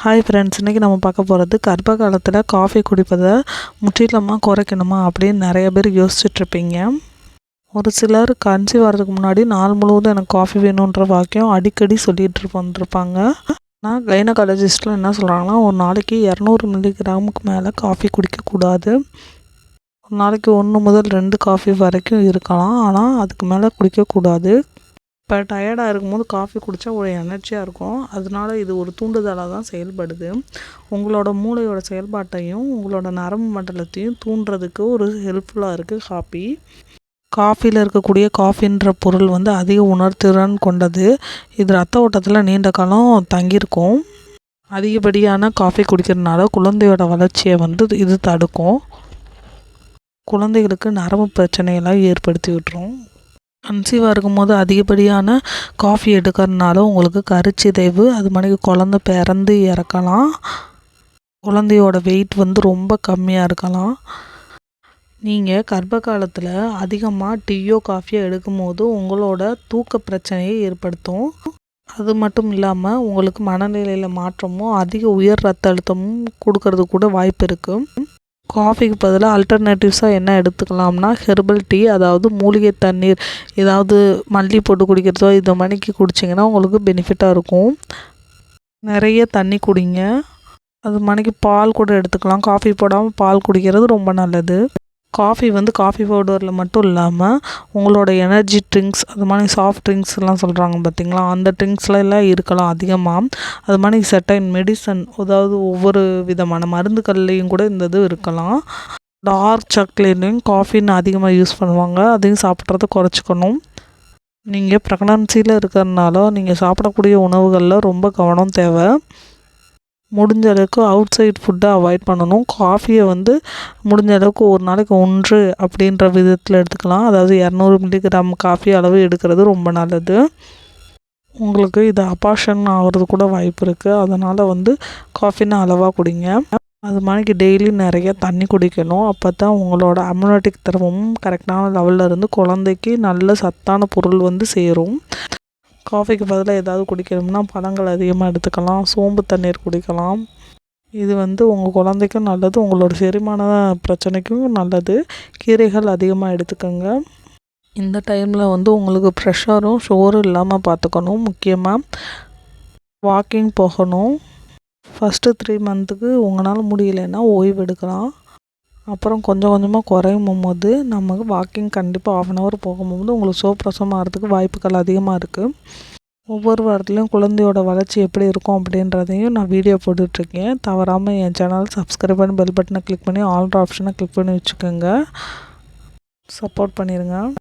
Hi friends, இன்றைக்கி நம்ம பார்க்க போகிறது கர்ப்ப காலத்தில் காஃபி குடிப்பதை முற்றிலுமாக குறைக்கணுமா அப்படின்னு நிறைய பேர் யோசிச்சுட்ருப்பீங்க. ஒரு சிலர் கன்சீவ் வர்றதுக்கு முன்னாடி நாள் முழுவதும் எனக்கு காஃபி வேணுன்ற வாக்கியம் அடிக்கடி சொல்லிகிட்டு வந்துருப்பாங்க. ஆனால் கைனகாலஜிஸ்ட்டில் என்ன சொல்கிறாங்கன்னா, ஒரு நாளைக்கு 200 மில்லிகிராமுக்கு மேலே காஃபி குடிக்கக்கூடாது. ஒரு நாளைக்கு 1 முதல் 2 காஃபி வரைக்கும் இருக்கலாம், ஆனால் அதுக்கு மேலே குடிக்கக்கூடாது. இப்போ டயர்டாக இருக்கும்போது காஃபி குடித்தா ஒரு எனர்ஜியாக இருக்கும். அதனால இது ஒரு தூண்டுதலாக தான் செயல்படுது. உங்களோட மூளையோட செயல்பாட்டையும் உங்களோட நரம்பு மண்டலத்தையும் தூண்டுறதுக்கு ஒரு ஹெல்ப்ஃபுல்லாக இருக்குது காஃபியில் இருக்கக்கூடிய காஃபின்ற பொருள் அதிக உணர்திறன் கொண்டது. இது ரத்த ஓட்டத்தில் நீண்ட காலம் தங்கியிருக்கும். அதிகப்படியான காஃபி குடிக்கிறதுனால குழந்தையோட வளர்ச்சியை இது தடுக்கும். குழந்தைகளுக்கு நரம்பு பிரச்சனையெல்லாம் ஏற்படுத்தி விட்டுரும். கன்சீவாக இருக்கும்போது அதிகப்படியான காஃபி எடுக்கிறதுனால உங்களுக்கு கருச்சிதைவு, அது மாதிரி குழந்த பிறந்து இறக்கலாம். குழந்தையோட வெயிட் ரொம்ப கம்மியாக இருக்கலாம். நீங்கள் கர்ப்ப காலத்தில் அதிகமாக டீயோ காஃபியோ எடுக்கும்போது உங்களோட தூக்க பிரச்சனையை ஏற்படுத்தும். அது மட்டும் இல்லாமல் உங்களுக்கு மனநிலையில் மாற்றமும் அதிக உயர் ரத்த அழுத்தமும் கொடுக்கறது கூட வாய்ப்பு இருக்குது. காஃபிக்கு பதிலாக ஆல்டர்னேட்டிவ்ஸாக என்ன எடுத்துக்கலாம்னா, ஹெர்பல் டீ, அதாவது மூலிகை தண்ணீர், ஏதாவது மல்லி போட்டு குடிக்கிறதோ இது மணிக்கு குடிச்சிங்கன்னா உங்களுக்கு பெனிஃபிட்டாக இருக்கும். நிறைய தண்ணி குடிங்க. அது மணிக்கு பால் கூட எடுத்துக்கலாம். காஃபி போடாமல் பால் குடிக்கிறது ரொம்ப நல்லது. காஃபி காஃபி பவுடரில் மட்டும் இல்லாமல் உங்களோட எனர்ஜி ட்ரிங்க்ஸ், அது மாதிரி சாஃப்ட் ட்ரிங்க்ஸ்லாம் சொல்கிறாங்க பார்த்திங்களா, அந்த ட்ரிங்க்ஸ்லாம் இருக்கலாம் அதிகமாக. அது மாதிரி செர்டைன் மெடிசன், அதாவது ஒவ்வொரு விதமான மருந்துகள்லேயும் கூட இந்த இது இருக்கலாம். டார்க் சாக்லேட்லேயும் காஃபின்னு அதிகமாக யூஸ் பண்ணுவாங்க. அதையும் சாப்பிட்றத குறைச்சிக்கணும். நீங்கள் ப்ரெக்னன்சியில் இருக்கிறதுனால நீங்கள் சாப்பிடக்கூடிய உணவுகளில் ரொம்ப கவனம் தேவை. முடிஞ்ச அளவுக்கு அவுட் சைட் ஃபுட்டை அவாய்ட் பண்ணணும். காஃபியை முடிஞ்ச அளவுக்கு ஒரு நாளைக்கு 1 அப்படின்ற விதத்தில் எடுத்துக்கலாம். அதாவது 200 மில்லிகிராம் காஃபி அளவு எடுக்கிறது ரொம்ப நல்லது. உங்களுக்கு இது அபார்ஷன் ஆகிறது கூட வாய்ப்பு இருக்குது. அதனால் காஃபின்னு அளவாக குடிங்க. அது மாதிரி டெய்லி நிறைய தண்ணி குடிக்கணும். அப்போ தான் உங்களோட அம்யூனிட்டிக் திறமும் கரெக்டான லெவலில் இருந்து குழந்தைக்கு நல்ல சத்தான பொருள் சேரும். காஃபிக்கு பதிலாக ஏதாவது குடிக்கணும்னா பழங்கள் அதிகமாக எடுத்துக்கலாம். சோம்பு தண்ணீர் குடிக்கலாம். இது உங்கள் குழந்தைக்கும் நல்லது, உங்களோட செரிமான பிரச்சனைக்கும் நல்லது. கீரைகள் அதிகமாக எடுத்துக்கோங்க. இந்த டைமில் உங்களுக்கு ப்ரெஷரும் ஷுகரும் இல்லாமல் பார்த்துக்கணும். முக்கியமாக வாக்கிங் போகணும். ஃபஸ்ட்டு 3 மந்த்துக்கு உங்களால் முடியலைன்னா ஓய்வு எடுக்கலாம். அப்புறம் கொஞ்சம் கொஞ்சமாக குறையும் போது நமக்கு வாக்கிங் கண்டிப்பாக 1/2 hour போகும்போது உங்களுக்கு சுகப்பிரசவம் ஆகிறதுக்கு வாய்ப்புகள் அதிகமாக இருக்குது. ஒவ்வொரு வாரத்துலேயும் குழந்தையோட வளர்ச்சி எப்படி இருக்கும் அப்படின்றதையும் நான் வீடியோ போட்டுட்ருக்கேன். தவறாமல் என் சேனல் சப்ஸ்கிரைப் பண்ணி பெல் பட்டனை கிளிக் பண்ணி ஆல் ஆப்ஷனை கிளிக் பண்ணி வச்சுக்கோங்க. சப்போர்ட் பண்ணிடுங்க.